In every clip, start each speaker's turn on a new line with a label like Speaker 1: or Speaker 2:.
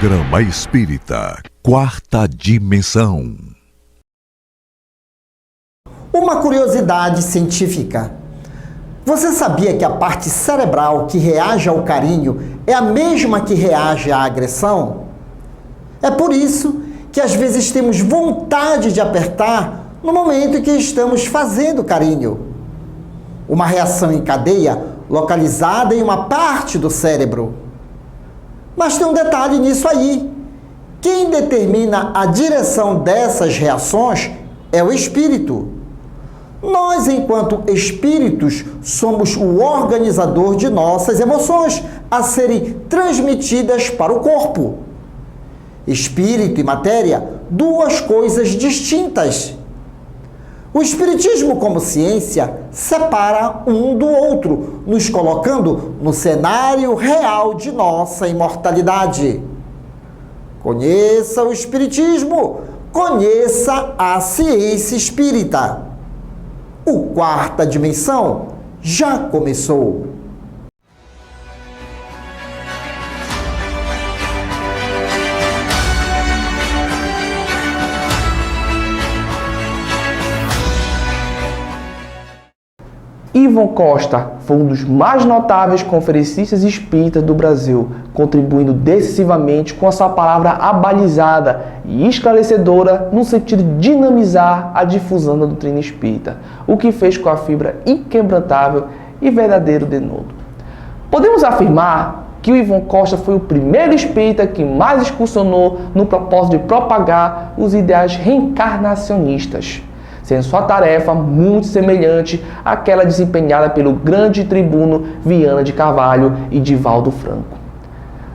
Speaker 1: Programa Espírita Quarta Dimensão.
Speaker 2: Uma curiosidade científica. Você sabia que a parte cerebral que reage ao carinho é a mesma que reage à agressão? É por isso que às vezes temos vontade de apertar no momento em que estamos fazendo carinho. Uma reação em cadeia localizada em uma parte do cérebro. Mas tem um detalhe nisso aí. Quem determina a direção dessas reações é o espírito. Nós, enquanto espíritos, somos o organizador de nossas emoções a serem transmitidas para o corpo. Espírito e matéria, duas coisas distintas. O Espiritismo, como ciência, separa um do outro, nos colocando no cenário real de nossa imortalidade. Conheça o Espiritismo, conheça a ciência espírita. O Quarta Dimensão já começou.
Speaker 3: Ivon Costa foi um dos mais notáveis conferencistas espíritas do Brasil, contribuindo decisivamente com a sua palavra abalizada e esclarecedora no sentido de dinamizar a difusão da doutrina espírita, o que fez com a fibra inquebrantável e verdadeiro denodo. Podemos afirmar que o Ivon Costa foi o primeiro espírita que mais excursionou no propósito de propagar os ideais reencarnacionistas, sendo sua tarefa muito semelhante àquela desempenhada pelo grande tribuno Viana de Carvalho e Divaldo Franco.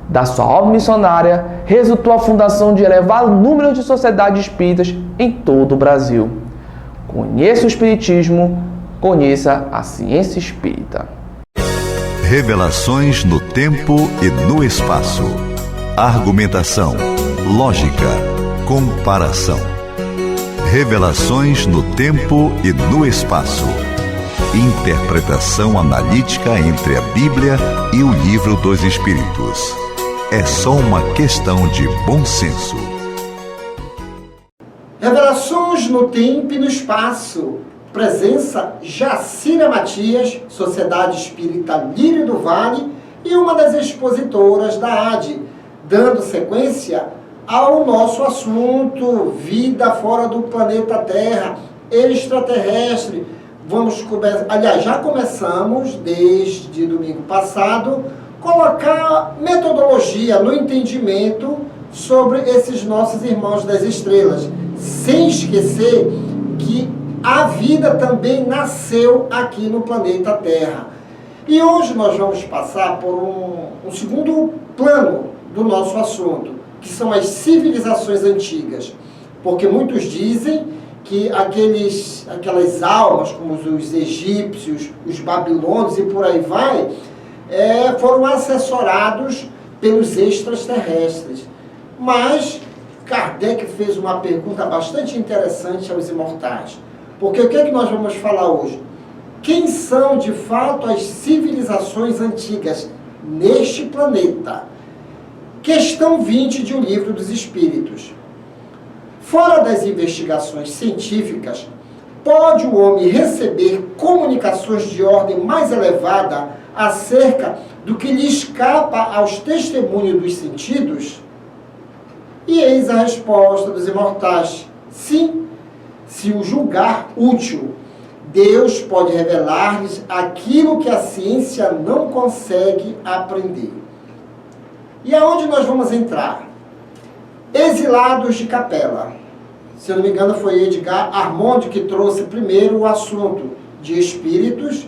Speaker 3: Da sua obra missionária, resultou a fundação de elevado número de sociedades espíritas em todo o Brasil. Conheça o Espiritismo, conheça a ciência espírita.
Speaker 1: Revelações no tempo e no espaço. Argumentação, lógica, comparação. Revelações no tempo e no espaço. Interpretação analítica entre a Bíblia e o Livro dos Espíritos. É só uma questão de bom senso.
Speaker 2: Revelações no tempo e no espaço. Presença Jacira Matias, Sociedade Espírita Lírio do Vale e uma das expositoras da AD, dando sequência ao nosso assunto, vida fora do planeta Terra, extraterrestre. Já começamos, desde domingo passado, colocar metodologia no entendimento sobre esses nossos irmãos das estrelas, sem esquecer que a vida também nasceu aqui no planeta Terra. E hoje nós vamos passar por um segundo plano do nosso assunto, que são as civilizações antigas, porque muitos dizem que aquelas almas, como os egípcios, os babilônios e por aí vai, foram assessorados pelos extraterrestres. Mas Kardec fez uma pergunta bastante interessante aos imortais, porque o que é que nós vamos falar hoje? Quem são de fato as civilizações antigas neste planeta? Questão 20 de O Livro dos Espíritos. Fora das investigações científicas, pode o homem receber comunicações de ordem mais elevada acerca do que lhe escapa aos testemunhos dos sentidos? E eis a resposta dos imortais: sim, se o julgar útil. Deus pode revelar-lhes aquilo que a ciência não consegue aprender. E aonde nós vamos entrar? Exilados de Capela. Se eu não me engano, foi Edgar Armond que trouxe primeiro o assunto de espíritos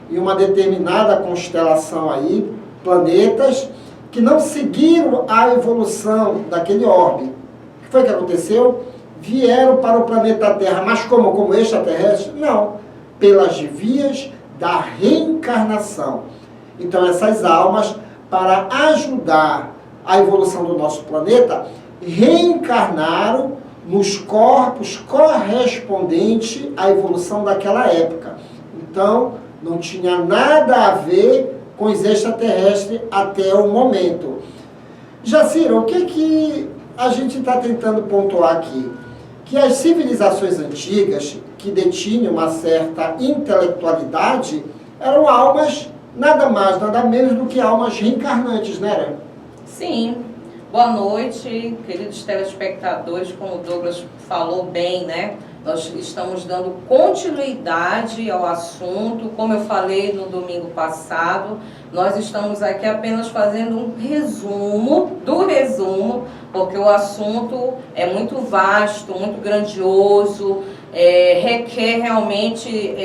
Speaker 2: e uma determinada constelação aí, planetas, que não seguiram a evolução daquele orbe. O que foi que aconteceu? Vieram para o planeta Terra, mas como extraterrestres? Não, pelas vias da reencarnação. Então essas almas, para ajudar a evolução do nosso planeta, reencarnaram nos corpos correspondentes à evolução daquela época. Então, não tinha nada a ver com os extraterrestres até o momento. Jacira, o que a gente está tentando pontuar aqui? Que as civilizações antigas, que detinham uma certa intelectualidade, eram almas nada mais, nada menos do que almas reencarnantes, né?
Speaker 4: Sim. Boa noite, queridos telespectadores. Como o Douglas falou bem, né? Nós estamos dando continuidade ao assunto. Como eu falei no domingo passado, nós estamos aqui apenas fazendo um resumo do resumo, porque o assunto é muito vasto, muito grandioso, requer realmente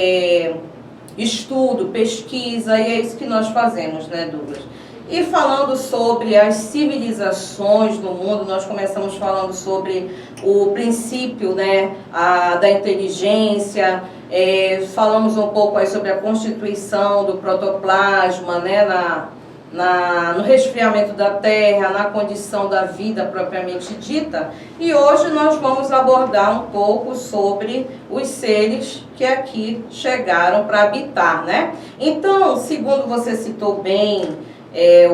Speaker 4: estudo, pesquisa, e é isso que nós fazemos, né, Douglas? E falando sobre as civilizações do mundo, nós começamos falando sobre o princípio, né, da inteligência, falamos um pouco aí sobre a constituição do protoplasma, né, no resfriamento da Terra, na condição da vida propriamente dita. E hoje nós vamos abordar um pouco sobre os seres que aqui chegaram para habitar, né? Então, segundo você citou bem,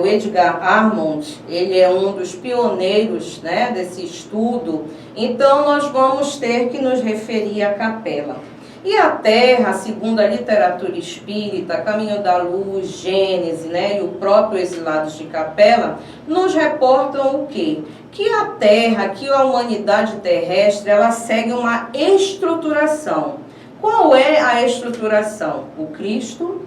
Speaker 4: o Edgar Armond, ele é um dos pioneiros, né, desse estudo. Então nós vamos ter que nos referir à capela. E a Terra, segundo a literatura espírita, Caminho da Luz, Gênese, né, e o próprio Exilados de Capela, nos reportam o quê? Que a Terra, que a humanidade terrestre, ela segue uma estruturação. Qual é a estruturação? O Cristo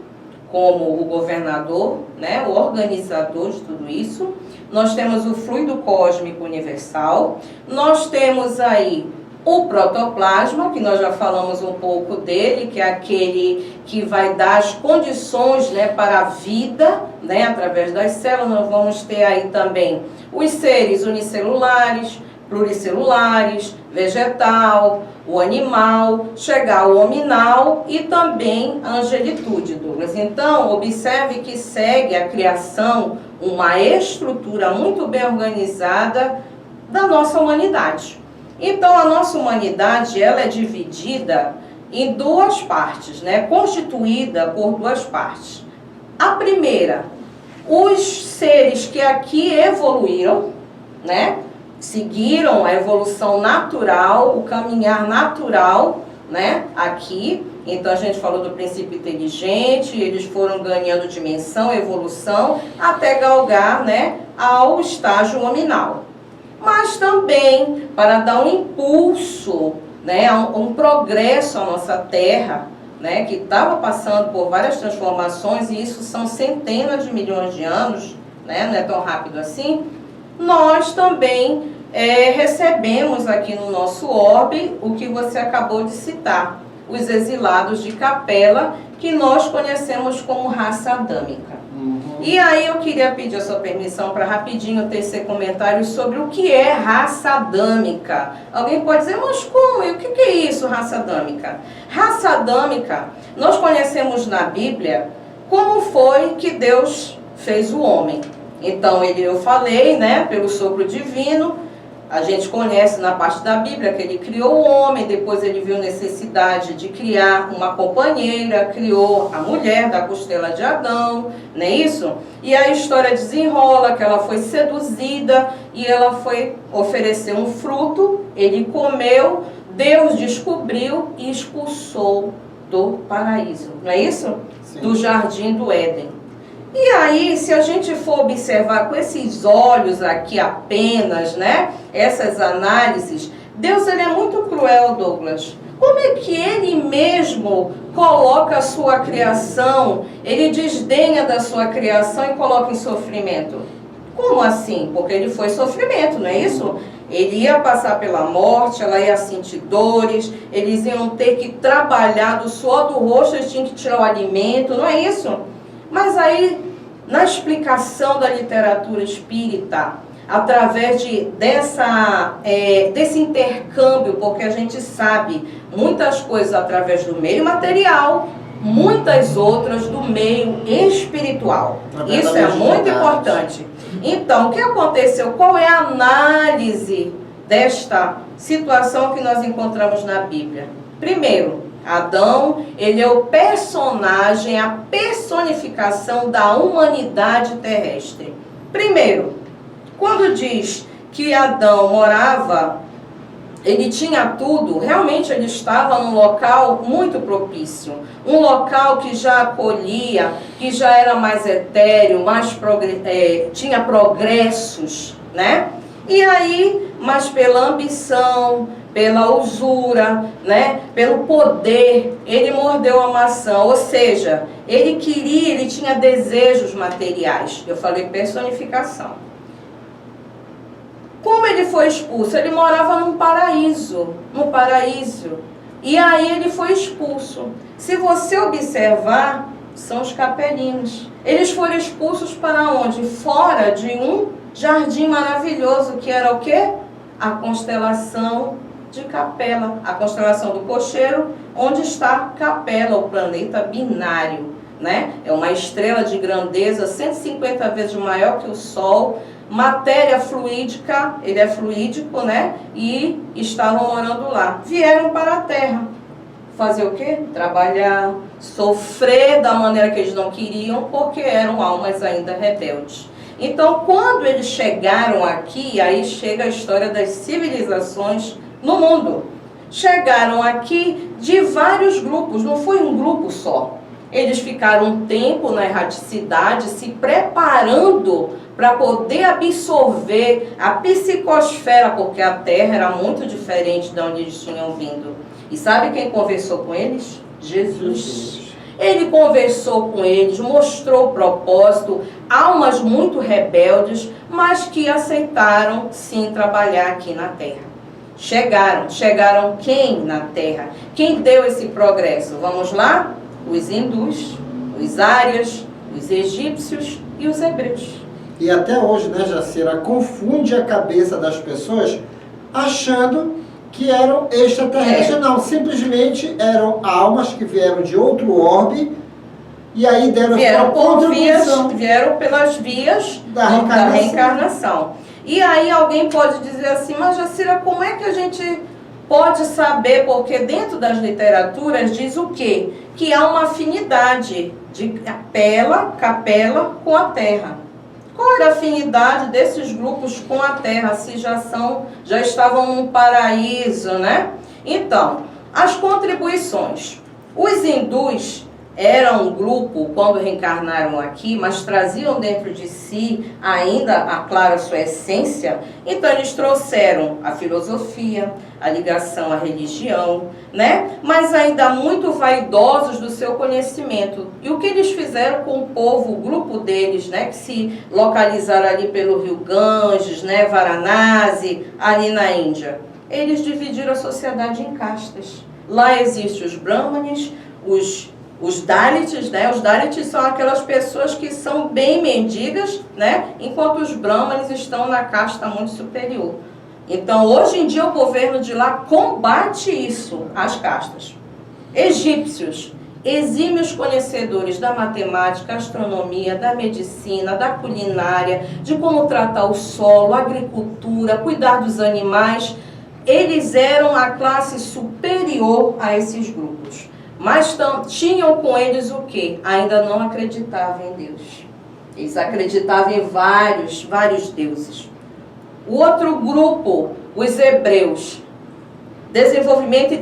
Speaker 4: como o governador, né, o organizador de tudo isso. Nós temos o fluido cósmico universal, nós temos aí o protoplasma, que nós já falamos um pouco dele, que é aquele que vai dar as condições, né, para a vida, né, através das células. Nós vamos ter aí também os seres unicelulares, pluricelulares, vegetal, o animal, chegar ao hominal e também a angelitude, Douglas. Então, observe que segue a criação, uma estrutura muito bem organizada da nossa humanidade. Então, a nossa humanidade, ela é dividida em duas partes, né? Constituída por duas partes. A primeira, os seres que aqui evoluíram, né? Seguiram a evolução natural, o caminhar natural, né, aqui. Então a gente falou do princípio inteligente, eles foram ganhando dimensão, evolução, até galgar, né, ao estágio hominal. Mas também para dar um impulso, né, um progresso à nossa Terra, né, que estava passando por várias transformações, e isso são centenas de milhões de anos, né, não é tão rápido assim. Nós também recebemos aqui no nosso orbe o que você acabou de citar, os exilados de Capela, que nós conhecemos como raça adâmica. E aí eu queria pedir a sua permissão para rapidinho tecer comentários sobre o que é raça adâmica. Alguém pode dizer, mas como? E o que é isso, raça adâmica? Raça adâmica, nós conhecemos na Bíblia como foi que Deus fez o homem. Então, eu falei, né, pelo sopro divino, a gente conhece na parte da Bíblia que ele criou o homem, depois ele viu necessidade de criar uma companheira, criou a mulher da costela de Adão, não é isso? E a história desenrola que ela foi seduzida e ela foi oferecer um fruto, ele comeu, Deus descobriu e expulsou do paraíso, não é isso? Sim. Do jardim do Éden. E aí, se a gente for observar com esses olhos aqui apenas, né, essas análises, Deus, ele é muito cruel, Douglas. Como é que ele mesmo coloca a sua criação, ele desdenha da sua criação e coloca em sofrimento? Como assim? Porque ele foi sofrimento, não é isso? Ele ia passar pela morte, ela ia sentir dores, eles iam ter que trabalhar do suor do rosto, eles tinham que tirar o alimento, não é isso? Mas aí, na explicação da literatura espírita, através desse intercâmbio, porque a gente sabe muitas coisas através do meio material, muitas outras do meio espiritual. Isso é muito importante. Então, o que aconteceu? Qual é a análise desta situação que nós encontramos na Bíblia? Primeiro, Adão, ele é o personagem, a personificação da humanidade terrestre. Primeiro, Quando diz que Adão morava, ele tinha tudo, realmente ele estava num local muito propício, um local que já acolhia, que já era mais etéreo, tinha progressos, né? E aí, mas pela ambição, pela usura, né? Pelo poder, ele mordeu a maçã, ou seja, ele tinha desejos materiais. Eu falei personificação. Como ele foi expulso? Ele morava no paraíso. E aí ele foi expulso. Se você observar, são os capelinos. Eles foram expulsos para onde? Fora de um jardim maravilhoso, que era o quê? A constelação de Capela, a constelação do Cocheiro, onde está Capela, o planeta binário, né? É uma estrela de grandeza 150 vezes maior que o Sol, matéria fluídica, ele é fluídico, né? E estavam morando lá. Vieram para a Terra. Fazer o quê? Trabalhar, sofrer da maneira que eles não queriam, porque eram almas ainda rebeldes. Então, quando eles chegaram aqui, aí chega a história das civilizações no mundo. Chegaram aqui de vários grupos, não foi um grupo só. Eles ficaram um tempo na erraticidade, se preparando para poder absorver a psicosfera, porque a Terra era muito diferente de onde eles tinham vindo. E sabe quem conversou com eles? Jesus. Ele conversou com eles, mostrou o propósito, almas muito rebeldes, mas que aceitaram sim trabalhar aqui na Terra. Chegaram quem na Terra? Quem deu esse progresso? Vamos lá? Os hindus, os árias, os egípcios e os hebreus.
Speaker 2: E até hoje, né, Jacira, confunde a cabeça das pessoas achando que eram extraterrestres. Não, simplesmente eram almas que vieram de outro orbe e aí deram sua contribuição.
Speaker 4: Vieram pelas vias da reencarnação. E aí alguém pode dizer assim, mas Jacira, como é que a gente pode saber? Porque dentro das literaturas diz o quê? Que há uma afinidade de Capela com a Terra. Qual era a afinidade desses grupos com a Terra, se já estavam num paraíso, né? Então, as contribuições. Os hindus eram um grupo, quando reencarnaram aqui, mas traziam dentro de si ainda, claro, a sua essência. Então, eles trouxeram a filosofia, a ligação à religião, né? Mas ainda muito vaidosos do seu conhecimento. E o que eles fizeram com o povo, o grupo deles, né? Que se localizaram ali pelo rio Ganges, né? Varanasi, ali na Índia. Eles dividiram a sociedade em castas. Lá existem os brahmanes, os Dalits, né? Os Dalits são aquelas pessoas que são bem mendigas, né? Enquanto os Brahmanes estão na casta muito superior. Então, hoje em dia, o governo de lá combate isso, as castas. Egípcios, exímios conhecedores da matemática, astronomia, da medicina, da culinária, de como tratar o solo, agricultura, cuidar dos animais. Eles eram a classe superior a esses grupos. Mas tinham com eles o quê? Ainda não acreditavam em Deus. Eles acreditavam em vários deuses. O outro grupo, os hebreus, desenvolvimento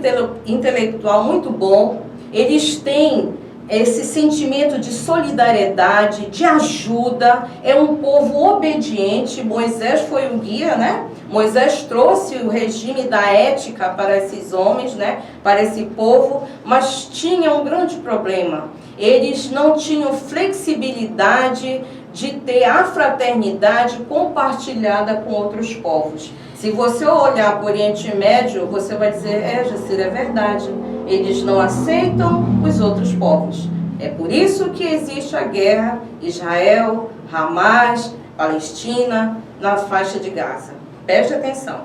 Speaker 4: intelectual muito bom. Eles têm esse sentimento de solidariedade, de ajuda. É um povo obediente. Moisés foi o guia, né? Moisés trouxe o regime da ética para esses homens, né? Para esse povo, mas tinha um grande problema. Eles não tinham flexibilidade de ter a fraternidade compartilhada com outros povos. Se você olhar para o Oriente Médio, você vai dizer, Jacira, é verdade. Eles não aceitam os outros povos. É por isso que existe a guerra Israel, Hamas, Palestina, na faixa de Gaza. Preste atenção.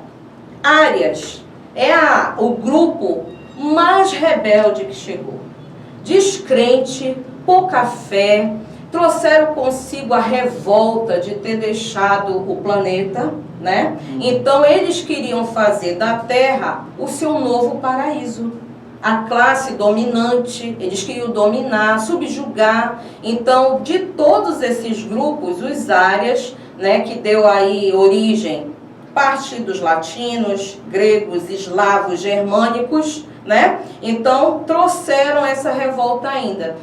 Speaker 4: Árias é o grupo mais rebelde que chegou. Descrente, pouca fé, trouxeram consigo a revolta de ter deixado o planeta, né? Então eles queriam fazer da Terra o seu novo paraíso. A classe dominante, eles queriam dominar, subjugar. Então, de todos esses grupos, os árias né, que deu aí origem, parte dos latinos, gregos, eslavos, germânicos, né? Então trouxeram essa revolta ainda.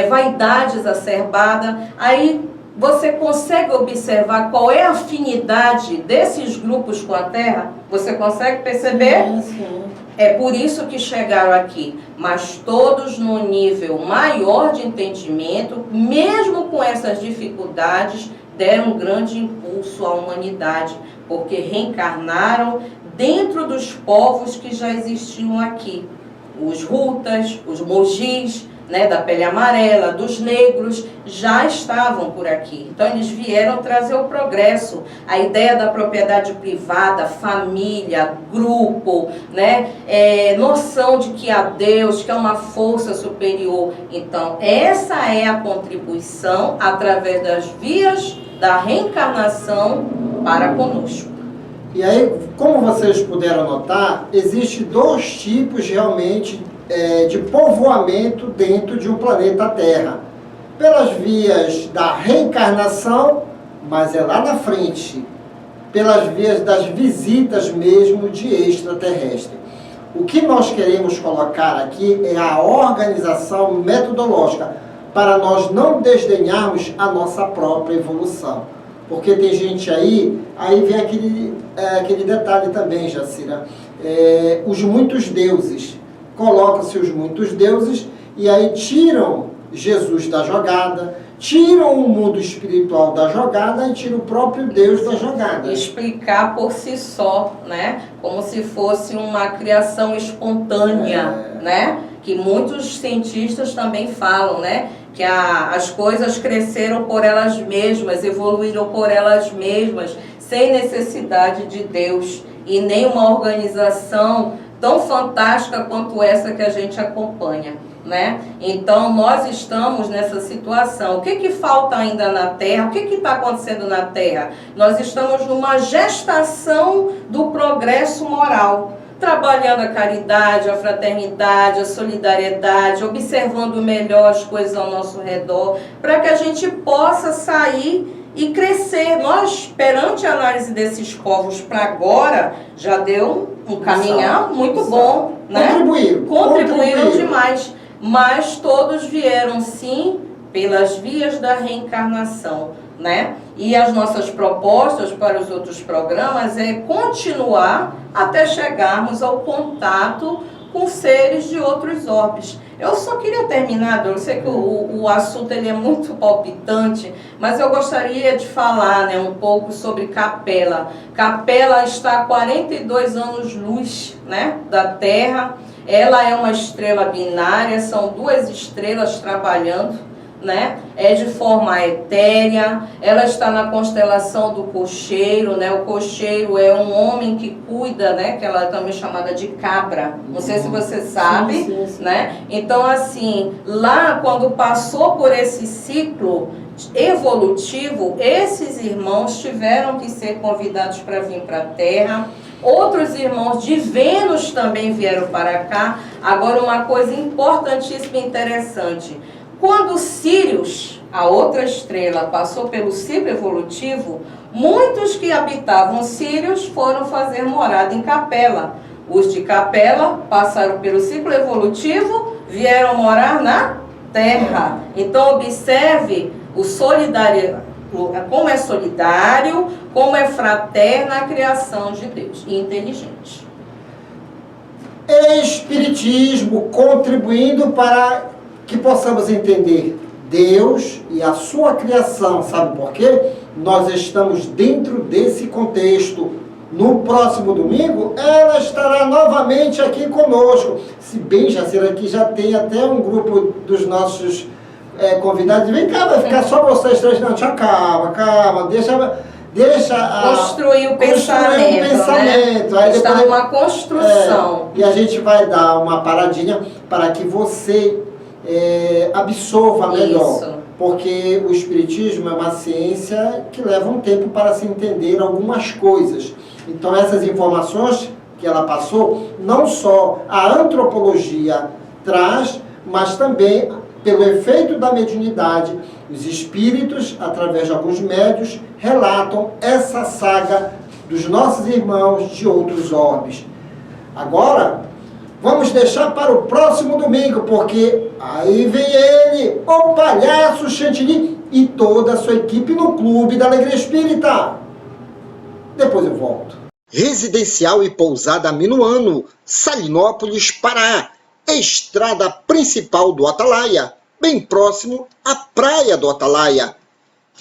Speaker 4: Vaidade exacerbada. Aí você consegue observar qual é a afinidade desses grupos com a terra? Você consegue perceber?
Speaker 2: Sim, sim.
Speaker 4: É por isso que chegaram aqui, mas todos no nível maior de entendimento, mesmo com essas dificuldades, deram um grande impulso à humanidade, porque reencarnaram dentro dos povos que já existiam aqui. Os Hutas, os Mogis, né, da pele amarela, dos negros, já estavam por aqui. Então eles vieram trazer o progresso, a ideia da propriedade privada, família, grupo, né, noção de que há Deus, que é uma força superior. Então essa é a contribuição através das vias da reencarnação para conosco.
Speaker 2: E aí, como vocês puderam notar, existem dois tipos realmente de povoamento dentro de um planeta Terra. Pelas vias da reencarnação, mas é lá na frente. Pelas vias das visitas mesmo de extraterrestre. O que nós queremos colocar aqui é a organização metodológica, para nós não desdenharmos a nossa própria evolução. Porque tem gente aí vem aquele detalhe também, Jacira, os muitos deuses. Colocam-se os muitos deuses e aí tiram Jesus da jogada, tiram o mundo espiritual da jogada e tiram o próprio Deus da jogada.
Speaker 4: Explicar por si só, né? Como se fosse uma criação espontânea, né? Que muitos cientistas também falam, né? Que as coisas cresceram por elas mesmas, evoluíram por elas mesmas, sem necessidade de Deus e nem uma organização tão fantástica quanto essa que a gente acompanha, né? Então nós estamos nessa situação. O que falta ainda na Terra? O que está acontecendo na Terra? Nós estamos numa gestação do progresso moral, trabalhando a caridade, a fraternidade, a solidariedade, observando melhor as coisas ao nosso redor, para que a gente possa sair e crescer. Nós, perante a análise desses povos para agora, já deu um caminhar muito bom, né? Contribuíram demais. Mas todos vieram, sim, pelas vias da reencarnação, né? E as nossas propostas para os outros programas é continuar até chegarmos ao contato com seres de outros orbes. Eu só queria terminar, eu sei que o assunto ele é muito palpitante, mas eu gostaria de falar, né, um pouco sobre Capela. Capela está a 42 anos-luz, né, da Terra. Ela é uma estrela binária, são duas estrelas trabalhando, né? É de forma etérea, ela está na constelação do cocheiro, né? O cocheiro é um homem que cuida, né? Que ela é também chamada de cabra, não sei se você sabe, sim. Né? Então assim, lá quando passou por esse ciclo evolutivo, esses irmãos tiveram que ser convidados para vir para a Terra. Outros irmãos de Vênus também vieram para cá. Agora uma coisa importantíssima e interessante, quando Sírius, a outra estrela, passou pelo ciclo evolutivo, muitos que habitavam Sírius foram fazer morada em Capela. Os de Capela passaram pelo ciclo evolutivo, vieram morar na Terra. Então observe como é solidário, como é fraterna a criação de Deus e inteligente.
Speaker 2: Espiritismo contribuindo para que possamos entender Deus e a sua criação. Sabe por quê? Nós estamos dentro desse contexto. No próximo domingo, ela estará novamente aqui conosco. Se bem, Jacira, aqui já tem até um grupo dos nossos convidados. Vem cá, vai ficar só vocês três. Não, tchau, calma, deixa
Speaker 4: construir o pensamento, né?
Speaker 2: Aí
Speaker 4: está numa construção.
Speaker 2: E a gente vai dar uma paradinha para que você absorva melhor. Isso. Porque o Espiritismo é uma ciência que leva um tempo para se entender algumas coisas. Então essas informações que ela passou, não só a antropologia traz, mas também pelo efeito da mediunidade, os espíritos, através de alguns médios, relatam essa saga dos nossos irmãos de outros orbes. Agora, vamos deixar para o próximo domingo, porque aí vem ele, o Palhaço Chantilly e toda a sua equipe no Clube da Alegria Espírita. Depois eu volto. Residencial e pousada Minuano, Salinópolis, Pará. Estrada principal do Atalaia, bem próximo à praia do Atalaia.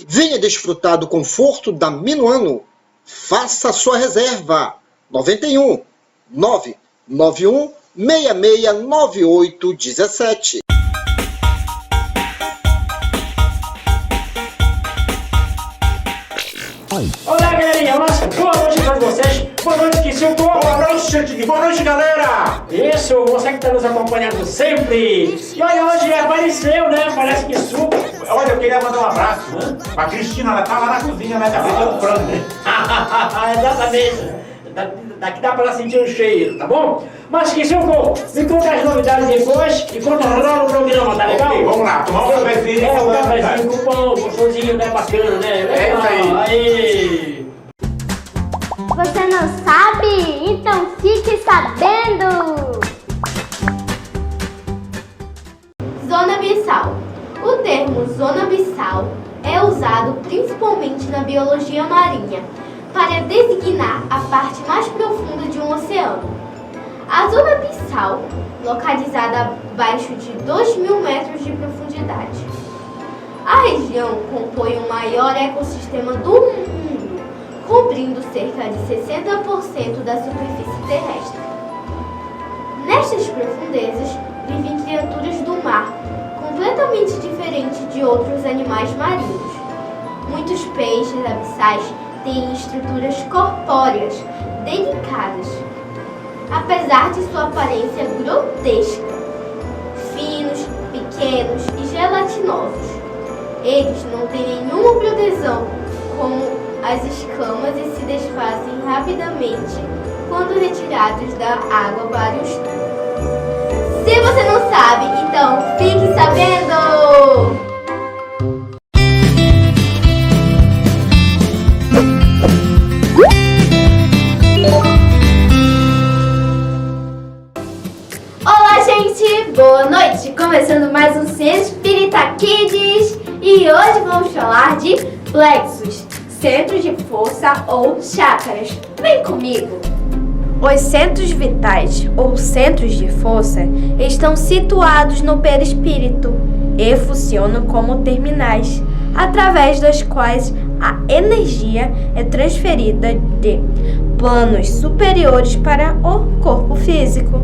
Speaker 2: Venha desfrutar do conforto da Minuano. Faça sua reserva. 91 991 669817.
Speaker 5: Olá, galerinha, boa noite a todos vocês. Boa noite, Kissilton.
Speaker 6: Boa noite, Chantilly. Boa noite, galera.
Speaker 5: Isso, você que está nos acompanhando sempre. E olha, hoje apareceu, né? Parece que super.
Speaker 6: Olha, eu queria mandar um abraço pra Cristina, ela tá lá na cozinha, né? Tá fazendo frango.
Speaker 5: Exatamente. Daqui dá pra ela sentir o cheiro, tá bom? Mas Kissilton, me conta as novidades depois e conta rola o programa, tá legal?
Speaker 6: Ok, vamos lá, tomar um cafezinho.
Speaker 5: Um cafezinho com pão, gostosinho, né? Bacana, né?
Speaker 6: É isso aí.
Speaker 5: Aí.
Speaker 7: Você não sabe? Então fique sabendo! Zona abissal. O termo zona abissal é usado principalmente na biologia marinha para designar a parte mais profunda de um oceano. A zona abissal, localizada abaixo de 2.000 metros de profundidade. A região compõe o maior ecossistema do mundo, cobrindo cerca de 60% da superfície terrestre. Nestas profundezas vivem criaturas do mar, completamente diferentes de outros animais marinhos. Muitos peixes abissais têm estruturas corpóreas delicadas, apesar de sua aparência grotesca, finos, pequenos e gelatinosos. Eles não têm nenhuma proteção, como as escamas, e se desfazem rapidamente quando retirados da água para o estudo. Se você não sabe, então fique sabendo! Olá, gente! Boa noite! Começando mais um Centro Espírita Kids e hoje vamos falar de plexos, centros de força ou chakras. Vem comigo! Os centros vitais ou centros de força estão situados no perispírito e funcionam como terminais, através das quais a energia é transferida de planos superiores para o corpo físico.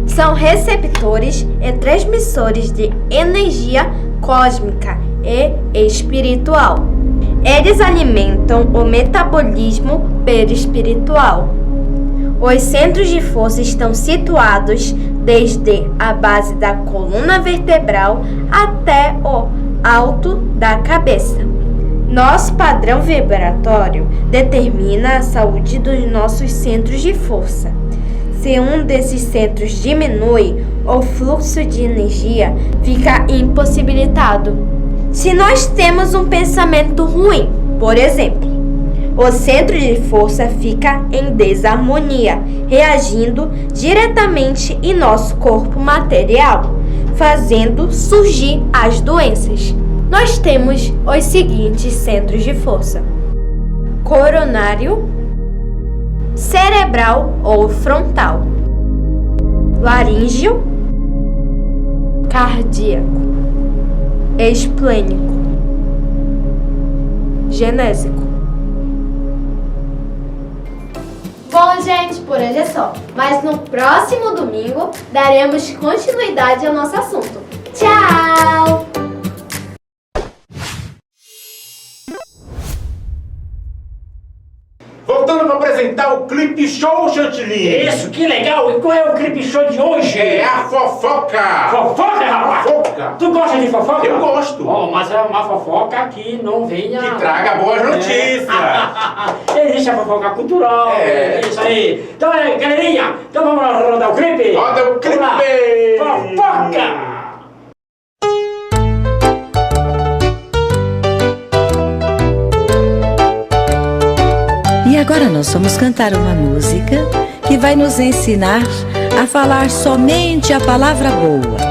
Speaker 7: São receptores e transmissores de energia cósmica e espiritual. Eles alimentam o metabolismo perispiritual. Os centros de força estão situados desde a base da coluna vertebral até o alto da cabeça. Nosso padrão vibratório determina a saúde dos nossos centros de força. Se um desses centros diminui, o fluxo de energia fica impossibilitado. Se nós temos um pensamento ruim, por exemplo, o centro de força fica em desarmonia, reagindo diretamente em nosso corpo material, fazendo surgir as doenças. Nós temos os seguintes centros de força: coronário, cerebral ou frontal, laríngeo, cardíaco, esplênico, genésico. Bom, gente, por hoje é só. Mas no próximo domingo daremos continuidade ao nosso assunto. Tchau!
Speaker 6: Voltando para apresentar o Clipe Show, Chantilly.
Speaker 5: Isso, que legal! E qual é o clipe show de hoje?
Speaker 6: É a fofoca.
Speaker 5: Fofoca, rapaz?
Speaker 6: Fofoca.
Speaker 5: Tu gosta de fofoca?
Speaker 6: Eu gosto.
Speaker 5: Bom, mas é uma fofoca que não venha...
Speaker 6: Que traga boas notícias.
Speaker 5: Existe a fofoca cultural,
Speaker 6: É.
Speaker 5: isso aí. Então, galerinha, então vamos lá rodar o clipe?
Speaker 6: Roda o clipe.
Speaker 5: Vamos lá. Fofoca!
Speaker 8: nós vamos cantar uma música que vai nos ensinar a falar somente a palavra boa.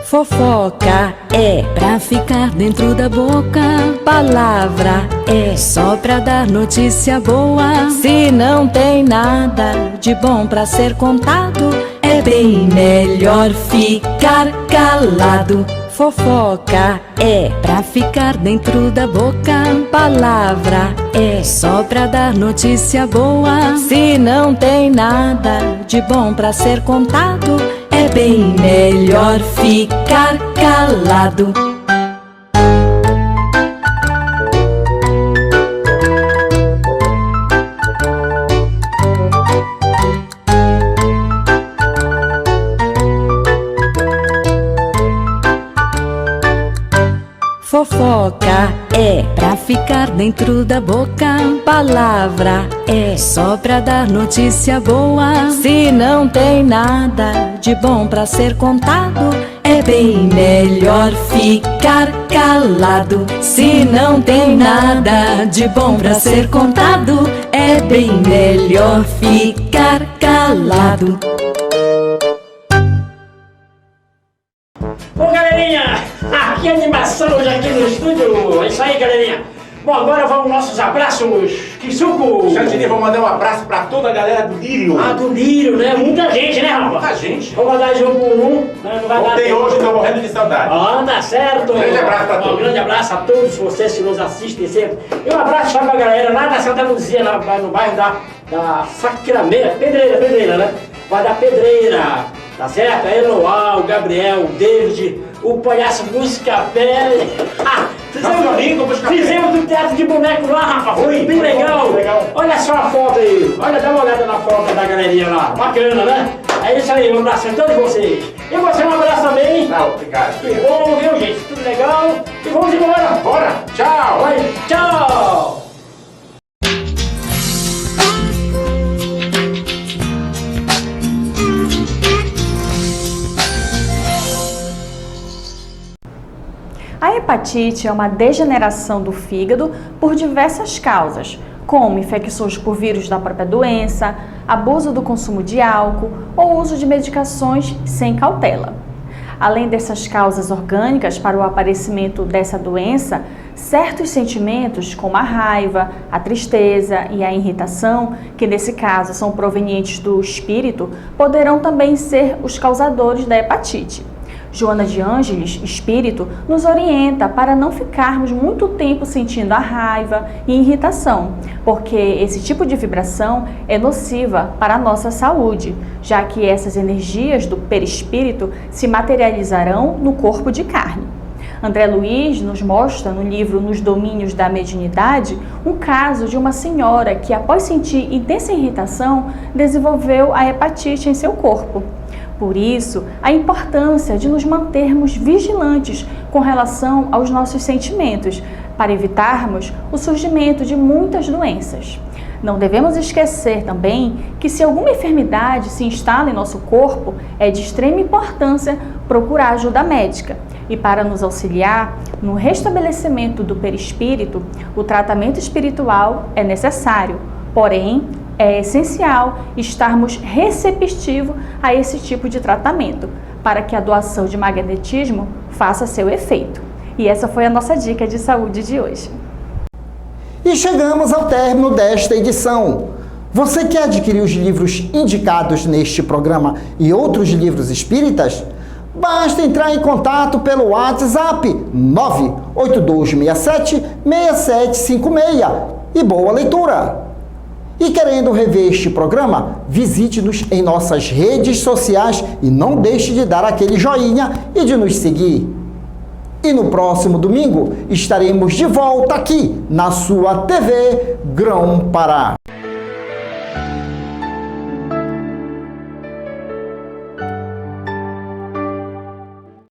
Speaker 8: Fofoca é pra ficar dentro da boca. Palavra é só pra dar notícia boa. Se não tem nada de bom pra ser contado, é bem melhor ficar calado. Fofoca é pra ficar dentro da boca. Palavra é só pra dar notícia boa. Se não tem nada de bom pra ser contado, é bem melhor ficar calado. Fofoca é pra ficar dentro da boca. Palavra é só pra dar notícia boa. Se não tem nada de bom pra ser contado, é bem melhor ficar calado. Se não tem nada de bom pra ser contado, é bem melhor ficar calado.
Speaker 5: Bom, galerinha, que animação hoje aqui no estúdio. É isso aí, galerinha. Bom, agora vamos aos nossos abraços. Que suco!
Speaker 6: Xantini, vou mandar um abraço pra toda a galera do Lírio.
Speaker 5: Ah, do Lírio, né? Muita gente, né, rapaz?
Speaker 6: Muita gente.
Speaker 5: Vou mandar jogo por um. Né? Não vai dar
Speaker 6: Ontem
Speaker 5: tempo.
Speaker 6: hoje, tô morrendo de saudade.
Speaker 5: Ah, tá certo.
Speaker 6: Um grande abraço pra todos.
Speaker 5: Um grande abraço a todos vocês que nos assistem sempre. E um abraço para a galera lá da Santa Luzia, no bairro da Sacrameira. Pedreira, né? Vai da Pedreira. Tá certo? A Eloá, o Gabriel, o David, o palhaço Buscapé. Fizemos um teatro de boneco lá, rapaz. Foi bem legal. Olha só a foto aí. Olha, dá uma olhada na foto da galerinha lá. Bacana, né? É isso aí, um abraço a todos vocês. E você, um abraço também.
Speaker 6: Tá, obrigado.
Speaker 5: Que bom, viu, gente? Tudo legal. E vamos embora.
Speaker 6: Bora. Tchau.
Speaker 5: Vai, tchau.
Speaker 9: A hepatite é uma degeneração do fígado por diversas causas, como infecções por vírus da própria doença, abuso do consumo de álcool ou uso de medicações sem cautela. Além dessas causas orgânicas para o aparecimento dessa doença, certos sentimentos como a raiva, a tristeza e a irritação, que nesse caso são provenientes do espírito, poderão também ser os causadores da hepatite. Joana de Ângeles, espírito, nos orienta para não ficarmos muito tempo sentindo a raiva e irritação, porque esse tipo de vibração é nociva para a nossa saúde, já que essas energias do perispírito se materializarão no corpo de carne. André Luiz nos mostra no livro Nos Domínios da Mediunidade um caso de uma senhora que, após sentir intensa irritação, desenvolveu a hepatite em seu corpo. Por isso, a importância de nos mantermos vigilantes com relação aos nossos sentimentos, para evitarmos o surgimento de muitas doenças. Não devemos esquecer também que se alguma enfermidade se instala em nosso corpo, é de extrema importância procurar ajuda médica. E para nos auxiliar no restabelecimento do perispírito, o tratamento espiritual é necessário, porém, é essencial estarmos receptivos a esse tipo de tratamento, para que a doação de magnetismo faça seu efeito. E essa foi a nossa dica de saúde de hoje.
Speaker 2: E chegamos ao término desta edição. Você quer adquirir os livros indicados neste programa e outros livros espíritas? Basta entrar em contato pelo WhatsApp 98267-6756 e boa leitura! E querendo rever este programa, visite-nos em nossas redes sociais e não deixe de dar aquele joinha e de nos seguir. E no próximo domingo estaremos de volta aqui na sua TV Grão Pará.